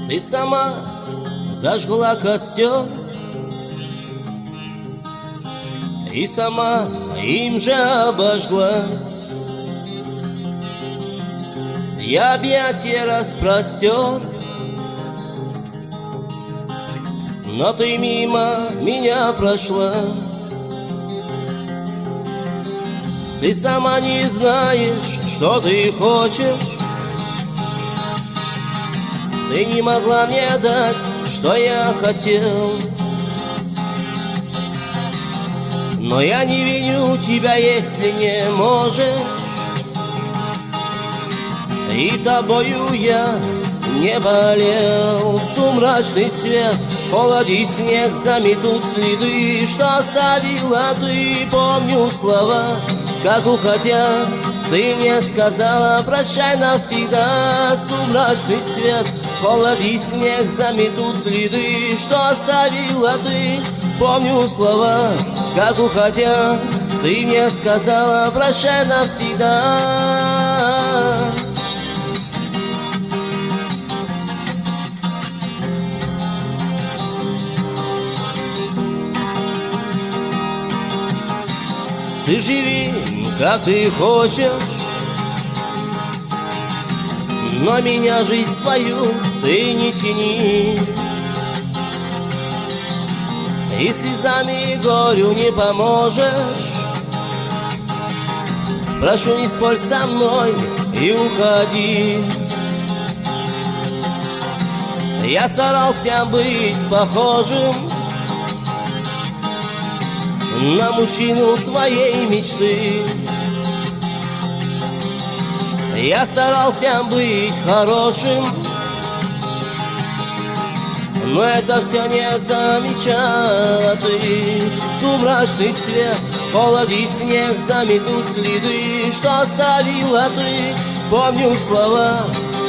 Ты сама зажгла костер и сама им же обожглась. Я объятия распростер, но ты мимо меня прошла. Ты сама не знаешь, что ты хочешь. Ты не могла мне дать, что я хотел. Но я не виню тебя, если не можешь. И тобою я не болел. Сумрачный свет, холод и снег заметут следы, что оставила ты. Помню слова, как уходя ты мне сказала прощай навсегда. Сумрачный свет, холод и снег заметут следы, что оставила ты. Помню слова, как уходя ты мне сказала прощай навсегда. Ты живи, как ты хочешь, но меня жизнь свою ты не тяни. И слезами горю не поможешь. Прошу, не спорь со мной и уходи. Я старался быть похожим на мужчину твоей мечты. Я старался быть хорошим, но это все не замечала ты. Сумрачный свет, холод и снег заметут следы, что оставила ты. Помню слова,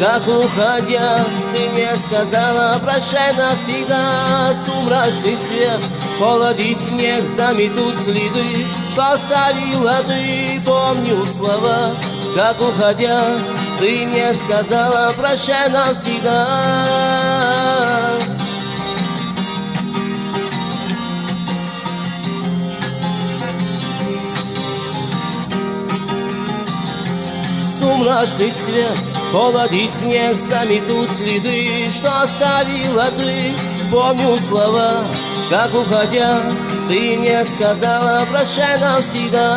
как уходя ты мне сказала прощай навсегда. Сумрачный свет, холод и снег заметут следы, что оставила ты. Помню слова, как уходя ты мне сказала прощай навсегда. Сумрачный свет, холод и снег заметут следы, что оставила ты. Помню слова, как уходя ты мне сказала прощай навсегда.